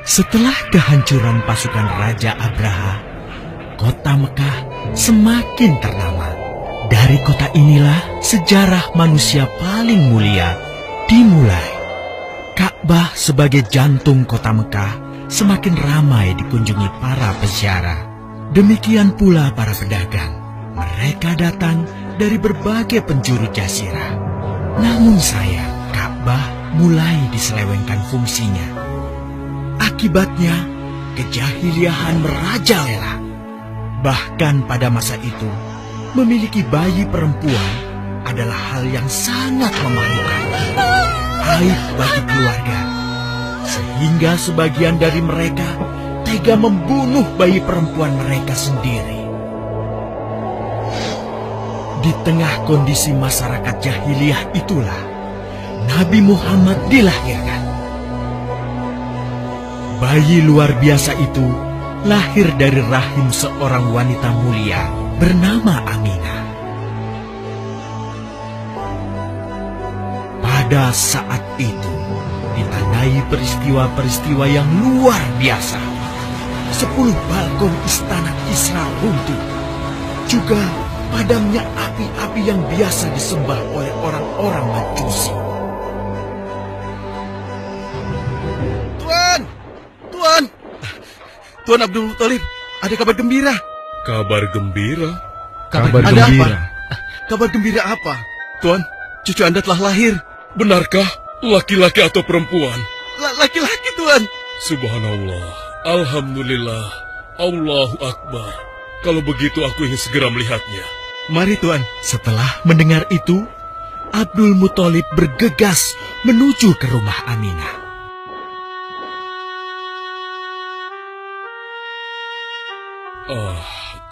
Setelah kehancuran pasukan Raja Abraha, kota Mekah semakin ternama. Dari kota inilah sejarah manusia paling mulia dimulai. Ka'bah sebagai jantung kota Mekah semakin ramai dikunjungi para peziarah. Demikian pula para pedagang. Mereka datang dari berbagai penjuru jazirah. Namun sayang, Ka'bah mulai diselewengkan fungsinya. Akibatnya, kejahiliahan merajalela. Bahkan pada masa itu, memiliki bayi perempuan adalah hal yang sangat memalukan. Aib bagi keluarga. Sehingga sebagian dari mereka tega membunuh bayi perempuan mereka sendiri. Di tengah kondisi masyarakat jahiliyah itulah Nabi Muhammad dilahirkan. Bayi luar biasa itu lahir dari rahim seorang wanita mulia bernama Aminah. Pada saat itu ditandai peristiwa-peristiwa yang luar biasa. 10 balkon istana Kisra runtuh. Juga padamnya api-api yang biasa disembah oleh orang-orang Majusi. Tuan Abdul Muthalib, ada kabar gembira. Kabar gembira? Kabar gembira? Kabar gembira apa? Tuan, cucu Anda telah lahir. Benarkah? Laki-laki atau perempuan? Laki-laki, Tuan. Subhanallah, Alhamdulillah, Allahu Akbar. Kalau begitu aku ingin segera melihatnya. Mari, Tuan. Setelah mendengar itu, Abdul Muthalib bergegas menuju ke rumah Aminah. Ah,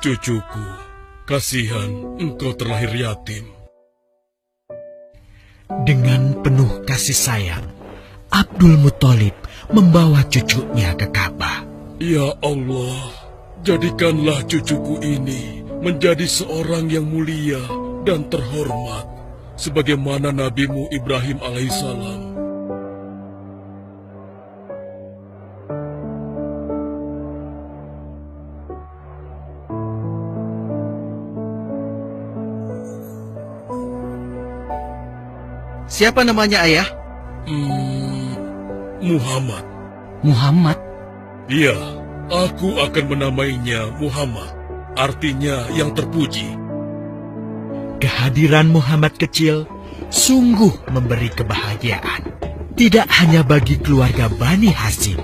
cucuku, kasihan engkau terlahir yatim. Dengan penuh kasih sayang, Abdul Muthalib membawa cucunya ke Ka'bah. Ya Allah, jadikanlah cucuku ini menjadi seorang yang mulia dan terhormat, sebagaimana Nabimu Ibrahim alaihissalam. Siapa namanya, Ayah? Muhammad. Muhammad? Iya, aku akan menamainya Muhammad. Artinya yang terpuji. Kehadiran Muhammad kecil sungguh memberi kebahagiaan. Tidak hanya bagi keluarga Bani Hashim,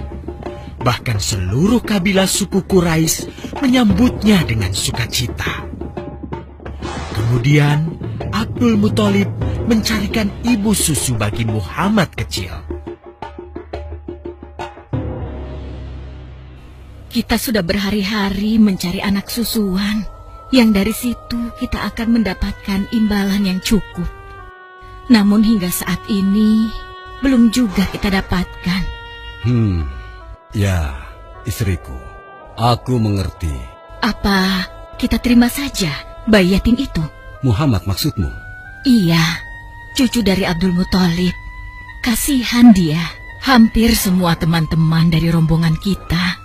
bahkan seluruh kabilah suku Quraisy menyambutnya dengan sukacita. Kemudian Abdul Muthalib mencarikan ibu susu bagi Muhammad kecil. Kita sudah berhari-hari mencari anak susuan, yang dari situ kita akan mendapatkan imbalan yang cukup. Namun hingga saat ini, belum juga kita dapatkan. Ya, istriku, aku mengerti. Apa kita terima saja bayi yatim itu? Muhammad maksudmu? Iya, cucu dari Abdul Muthalib. Kasihan dia. Hampir semua teman-teman dari rombongan kita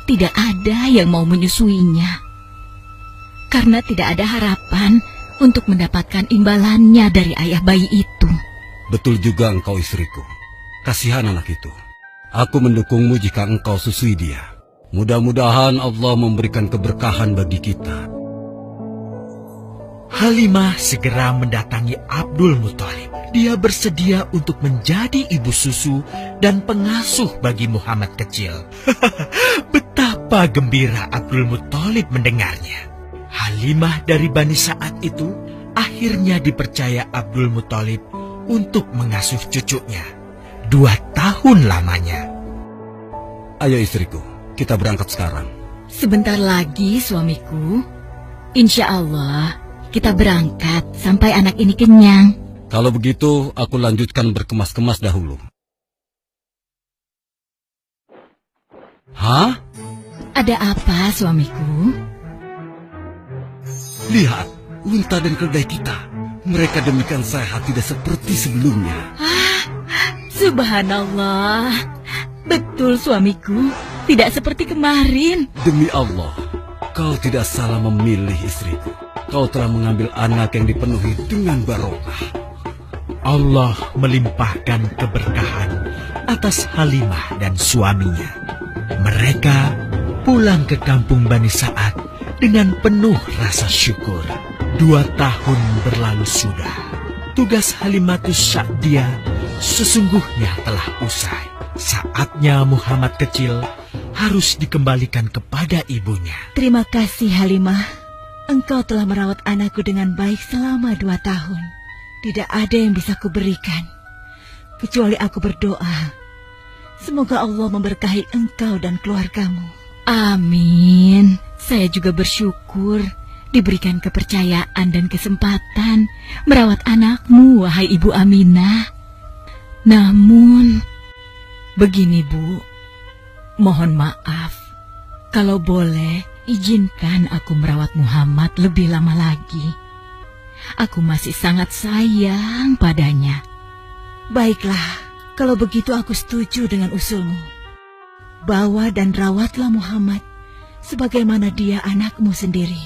tidak ada yang mau menyusuinya. Karena tidak ada harapan untuk mendapatkan imbalannya dari ayah bayi itu. Betul juga engkau, istriku. Kasihan anak itu. Aku mendukungmu jika engkau susui dia. Mudah-mudahan Allah memberikan keberkahan bagi kita. Halimah segera mendatangi Abdul Muthalib. Dia bersedia untuk menjadi ibu susu dan pengasuh bagi Muhammad kecil. Betapa gembira Abdul Muthalib mendengarnya. Halimah dari Bani Sa'ad itu akhirnya dipercaya Abdul Muthalib untuk mengasuh cucunya 2 tahun lamanya. Ayo istriku, kita berangkat sekarang. Sebentar lagi suamiku. Insya Allah kita berangkat sampai anak ini kenyang. Kalau begitu, aku lanjutkan berkemas-kemas dahulu. Hah? Ada apa suamiku? Lihat, unta dan keledai kita. Mereka demikian sehat, tidak seperti sebelumnya. Subhanallah. Betul suamiku, tidak seperti kemarin. Demi Allah, kau tidak salah memilih istriku. Kau telah mengambil anak yang dipenuhi dengan barokah. Allah melimpahkan keberkahan atas Halimah dan suaminya. Mereka pulang ke kampung Bani Sa'ad dengan penuh rasa syukur. 2 tahun berlalu sudah. Tugas Halimatus Sa'diyah sesungguhnya telah usai. Saatnya Muhammad kecil harus dikembalikan kepada ibunya. Terima kasih Halimah. Engkau telah merawat anakku dengan baik selama 2 tahun. Tidak ada yang bisa kuberikan, kecuali aku berdoa. Semoga Allah memberkahi engkau dan keluargamu. Amin. Saya juga bersyukur diberikan kepercayaan dan kesempatan merawat anakmu, wahai Ibu Aminah. Namun, begini Bu, mohon maaf. Kalau boleh, izinkan aku merawat Muhammad lebih lama lagi. Aku masih sangat sayang padanya. Baiklah, kalau begitu aku setuju dengan usulmu. Bawa dan rawatlah Muhammad sebagaimana dia anakmu sendiri.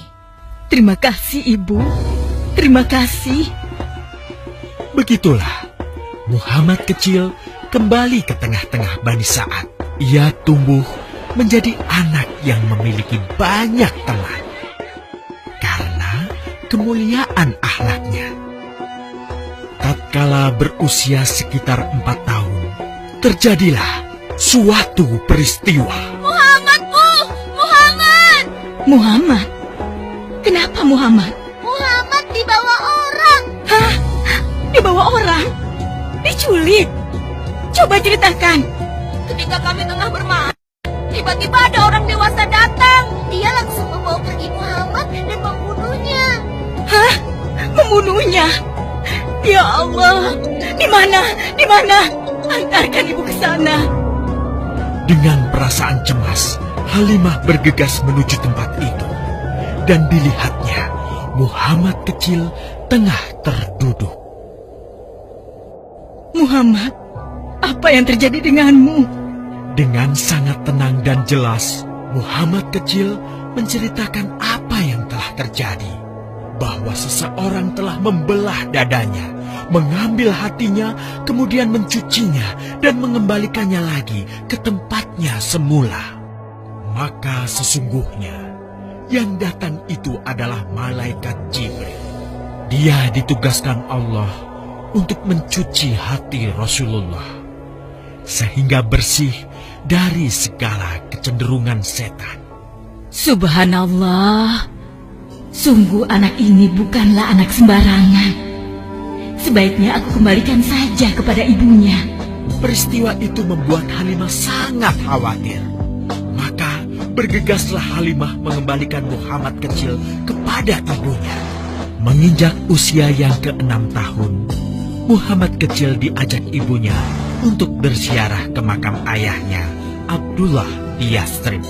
Terima kasih, Ibu. Terima kasih. Begitulah, Muhammad kecil kembali ke tengah-tengah Bani Sa'ad. Ia tumbuh menjadi anak yang memiliki banyak teman. Karena kemuliaan akhlaknya. Tatkala berusia sekitar 4 tahun, terjadilah suatu peristiwa. Muhammad, Bu! Muhammad! Muhammad? Kenapa Muhammad? Muhammad dibawa orang. Hah? Dibawa orang? Diculik? Coba ceritakan. Ketika kami tengah bermain, tiba-tiba ada orang dewasa datang. Dia langsung membawa pergi Muhammad dan membunuhnya. Hah? Membunuhnya? Ya Allah, di mana? Di mana? Antarkan ibu ke sana. Dengan perasaan cemas, Halimah bergegas menuju tempat itu. Dan dilihatnya, Muhammad kecil tengah terduduk. Muhammad, apa yang terjadi denganmu? Dengan sangat tenang dan jelas, Muhammad kecil menceritakan apa yang telah terjadi. Bahwa seseorang telah membelah dadanya, mengambil hatinya, kemudian mencucinya dan mengembalikannya lagi ke tempatnya semula. Maka sesungguhnya yang datang itu adalah malaikat Jibril. Dia ditugaskan Allah untuk mencuci hati Rasulullah sehingga bersih dari segala kecenderungan setan. Subhanallah, sungguh anak ini bukanlah anak sembarangan. Sebaiknya aku kembalikan saja kepada ibunya. Peristiwa itu membuat Halimah sangat khawatir. Maka bergegaslah Halimah mengembalikan Muhammad kecil kepada ibunya. Menginjak usia yang ke-6 tahun, Muhammad kecil diajak ibunya untuk berziarah ke makam ayahnya, Abdullah di Yathrib.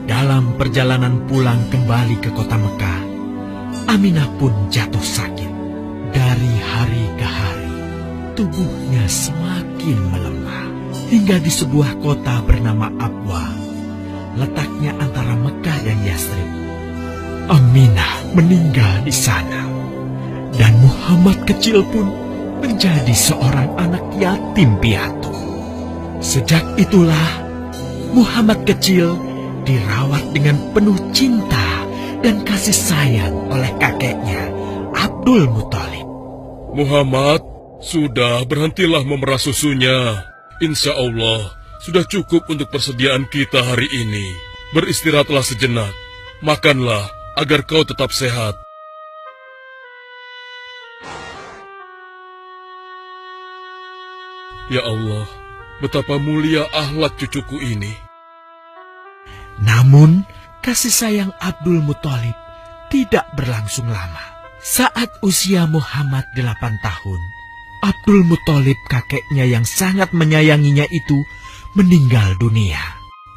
Dalam perjalanan pulang kembali ke kota Mekah, Aminah pun jatuh sakit. Dari hari ke hari, tubuhnya semakin melemah. Hingga di sebuah kota bernama Abwa, letaknya antara Mekah dan Yathrib, Aminah meninggal di sana. Dan Muhammad kecil pun menjadi seorang anak yatim piatu. Sejak itulah, Muhammad kecil dirawat dengan penuh cinta dan kasih sayang oleh kakeknya, Abdul Muthalib. Muhammad, sudah berhentilah memerah susunya. Insya Allah, sudah cukup untuk persediaan kita hari ini. Beristirahatlah sejenak. Makanlah agar kau tetap sehat. Ya Allah, betapa mulia akhlak cucuku ini. Namun, kasih sayang Abdul Muthalib tidak berlangsung lama. Saat usia Muhammad 8 tahun, Abdul Muthalib kakeknya yang sangat menyayanginya itu meninggal dunia.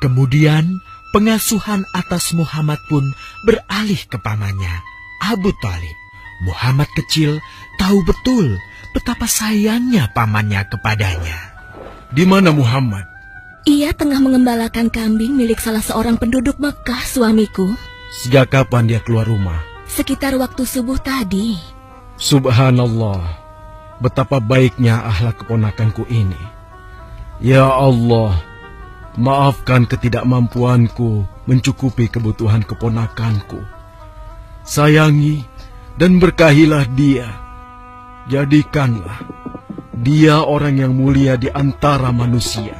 Kemudian, pengasuhan atas Muhammad pun beralih ke pamannya, Abu Thalib. Muhammad kecil tahu betul betapa sayangnya pamannya kepadanya. Di mana Muhammad? Ia tengah mengembalakan kambing milik salah seorang penduduk Mekah, suamiku. Sejak kapan dia keluar rumah? Sekitar waktu subuh tadi. Subhanallah, betapa baiknya akhlak keponakanku ini. Ya Allah, maafkan ketidakmampuanku mencukupi kebutuhan keponakanku. Sayangi dan berkahilah dia. Jadikanlah dia orang yang mulia di antara manusia.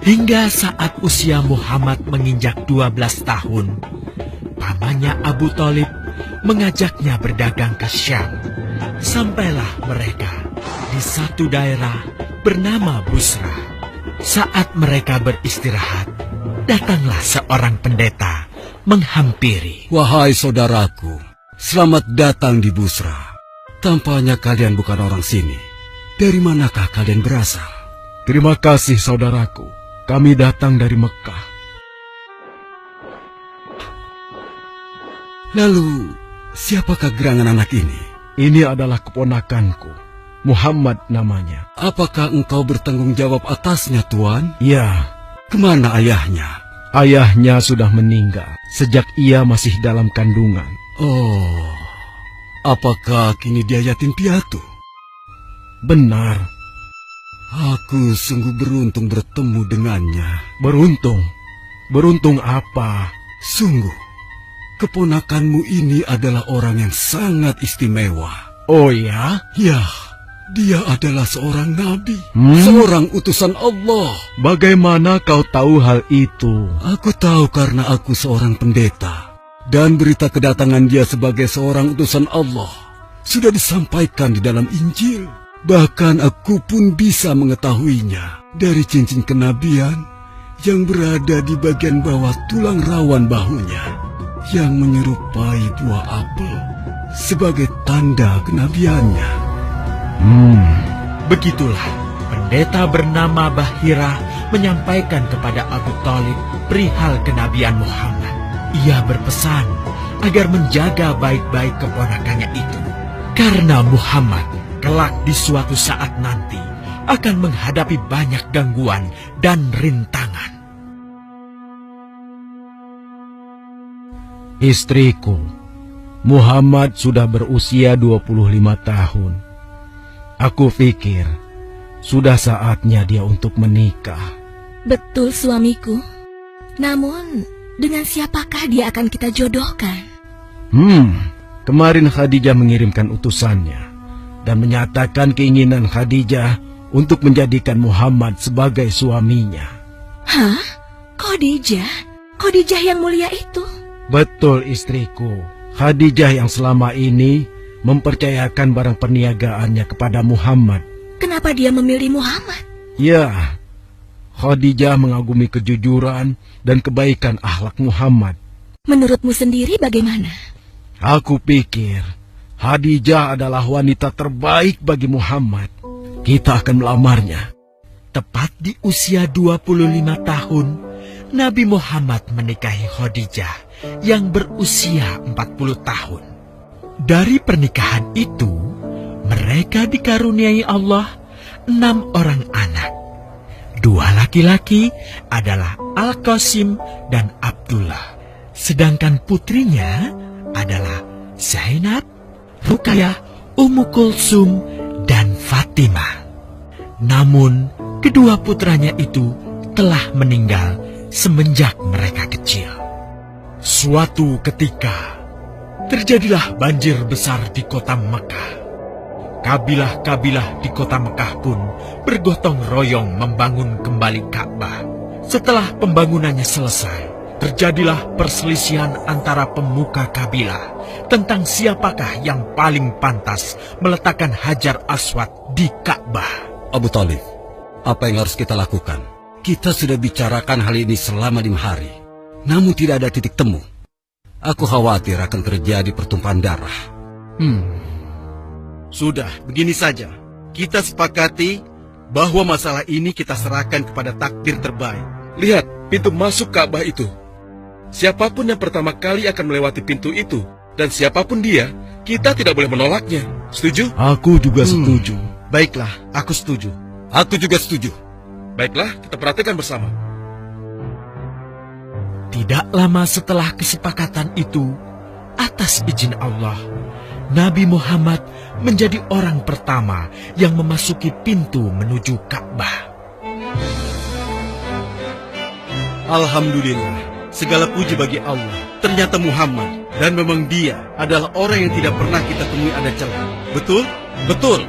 Hingga saat usia Muhammad menginjak 12 tahun, pamannya Abu Thalib mengajaknya berdagang ke Syam. Sampailah mereka di satu daerah bernama Busra. Saat mereka beristirahat, datanglah seorang pendeta menghampiri. Wahai saudaraku, selamat datang di Busra. Tampaknya kalian bukan orang sini. Dari manakah kalian berasal? Terima kasih saudaraku. Kami datang dari Mekah. Lalu, siapakah gerangan anak ini? Ini adalah keponakanku. Muhammad namanya. Apakah engkau bertanggung jawab atasnya, Tuan? Ya, Kemana ayahnya? ayahnya sudah meninggal sejak ia masih dalam kandungan. Oh, apakah kini dia yatim piatu? Benar, Aku sungguh beruntung bertemu dengannya. beruntung. Beruntung apa? Sungguh, keponakanmu ini adalah orang yang sangat istimewa. Oh ya? Ya, dia adalah seorang nabi, Hmm? seorang utusan Allah. Bagaimana kau tahu hal itu? Aku tahu karena aku seorang pendeta, dan berita kedatangan dia sebagai seorang utusan Allah sudah disampaikan di dalam Injil. Bahkan aku pun bisa mengetahuinya dari cincin kenabian yang berada di bagian bawah tulang rawan bahunya yang menyerupai buah apel sebagai tanda kenabiannya. Begitulah pendeta bernama Bahira menyampaikan kepada Abu Thalib perihal kenabian Muhammad. Ia berpesan agar menjaga baik-baik keponakannya itu, karena Muhammad kelak di suatu saat nanti akan menghadapi banyak gangguan dan rintangan. Istriku, Muhammad sudah berusia 25 tahun. Aku pikir sudah saatnya dia untuk menikah. Betul, suamiku. Namun, dengan siapakah dia akan kita jodohkan? Kemarin Khadijah mengirimkan utusannya dan menyatakan keinginan Khadijah untuk menjadikan Muhammad sebagai suaminya. Hah? Khadijah? Khadijah yang mulia itu? Betul, istriku. Khadijah yang selama ini mempercayakan barang perniagaannya kepada Muhammad. Kenapa dia memilih Muhammad? Ya, Khadijah mengagumi kejujuran dan kebaikan akhlak Muhammad. Menurutmu sendiri bagaimana? Aku pikir Khadijah adalah wanita terbaik bagi Muhammad. Kita akan melamarnya. Tepat di usia 25 tahun, Nabi Muhammad menikahi Khadijah yang berusia 40 tahun. Dari pernikahan itu, mereka dikaruniai Allah 6 orang anak. 2 laki-laki adalah Al-Qasim dan Abdullah. Sedangkan putrinya adalah Zainab, Ruqayyah, Ummu Kulsum, dan Fatimah. Namun, kedua putranya itu telah meninggal semenjak mereka kecil. Suatu ketika, terjadilah banjir besar di kota Mekah. Kabilah-kabilah di kota Mekah pun bergotong royong membangun kembali Ka'bah. Setelah pembangunannya selesai, terjadilah perselisihan antara pemuka kabilah tentang siapakah yang paling pantas meletakkan Hajar Aswad di Ka'bah. Abu Thalib, apa yang harus kita lakukan? Kita sudah bicarakan hal ini selama 5 hari, namun tidak ada titik temu. Aku khawatir akan terjadi pertumpahan darah. Sudah, begini saja. Kita sepakati bahwa masalah ini kita serahkan kepada takdir terbaik. Lihat pintu masuk Ka'bah itu. Siapapun yang pertama kali akan melewati pintu itu, dan siapapun dia, kita tidak boleh menolaknya. Setuju? Aku juga setuju. Baiklah, aku setuju. Aku juga setuju. Baiklah, kita perhatikan bersama. Tidak lama setelah kesepakatan itu, atas izin Allah, Nabi Muhammad menjadi orang pertama yang memasuki pintu menuju Ka'bah. Alhamdulillah, segala puji bagi Allah. Ternyata Muhammad, dan memang dia adalah orang yang tidak pernah kita temui ada celah. Betul? Betul.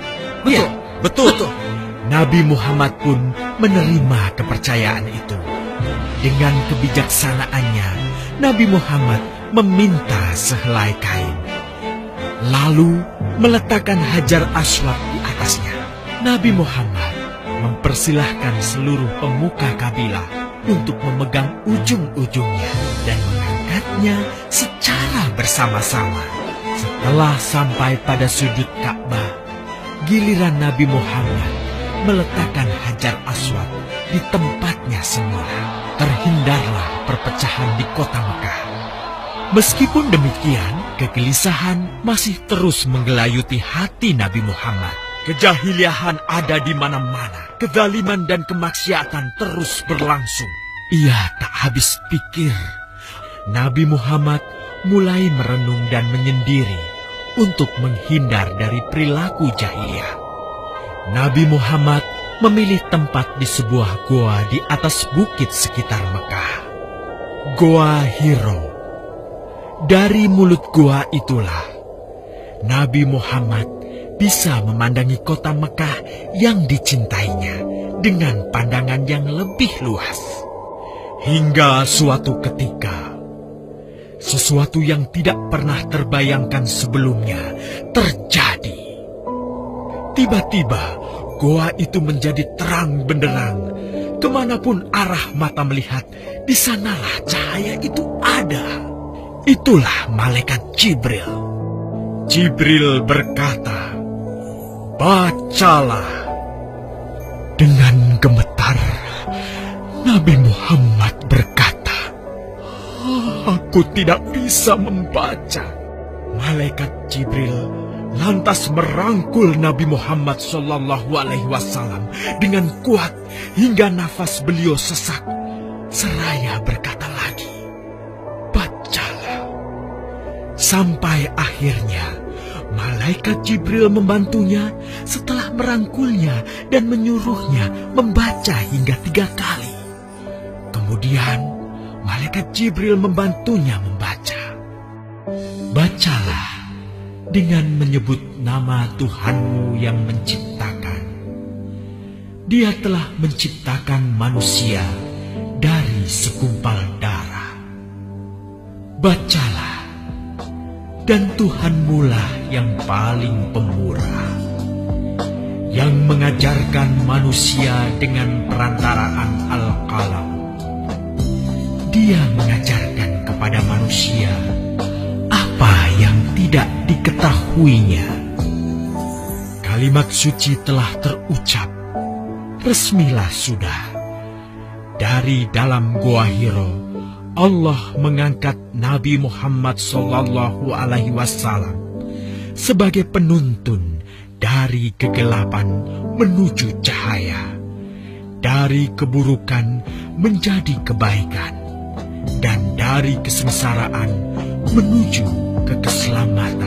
Betul. Betul. Nabi Muhammad pun menerima kepercayaan itu. Dengan kebijaksanaannya, Nabi Muhammad meminta sehelai kain, lalu meletakkan Hajar Aswad di atasnya. Nabi Muhammad mempersilahkan seluruh pemuka kabilah untuk memegang ujung-ujungnya dan mengangkatnya secara bersama-sama. Setelah sampai pada sudut Ka'bah, giliran Nabi Muhammad meletakkan Hajar Aswad di tempatnya semula. Terhindarlah perpecahan di kota Mekah. Meskipun demikian, kegelisahan masih terus menggelayuti hati Nabi Muhammad. Kejahiliahan ada di mana-mana. Kezaliman dan kemaksiatan terus berlangsung. Ia tak habis pikir. Nabi Muhammad mulai merenung dan menyendiri untuk menghindar dari perilaku jahiliyah. Nabi Muhammad memilih tempat di sebuah goa di atas bukit sekitar Mekah. Goa Hiro. Dari mulut goa itulah Nabi Muhammad bisa memandangi kota Mekah yang dicintainya dengan pandangan yang lebih luas. Hingga suatu ketika, sesuatu yang tidak pernah terbayangkan sebelumnya terjadi. Tiba-tiba, goa itu menjadi terang benderang. Kemanapun arah mata melihat, di sanalah cahaya itu ada. Itulah malaikat Jibril. Jibril berkata, "Bacalah." Dengan gemetar, Nabi Muhammad berkata, "Aku tidak bisa membaca." Malaikat Jibril lantas merangkul Nabi Muhammad SAW dengan kuat hingga nafas beliau sesak. Seraya berkata lagi, "Bacalah." Sampai akhirnya malaikat Jibril membantunya setelah merangkulnya dan menyuruhnya membaca hingga 3 kali. Kemudian malaikat Jibril membantunya membaca. "Bacalah dengan menyebut nama Tuhanmu yang menciptakan. Dia telah menciptakan manusia dari segumpal darah. Bacalah, dan Tuhanmulah yang paling pemurah, yang mengajarkan manusia dengan perantaraan Al-Qalam. Dia mengajarkan kepada manusia apa yang tidak diketahuinya." Kalimat suci telah terucap. Resmilah sudah. Dari dalam Goa Hiro, Allah mengangkat Nabi Muhammad SAW sebagai penuntun dari kegelapan menuju cahaya, dari keburukan menjadi kebaikan, dan dari kesengsaraan menuju ke keselamatan.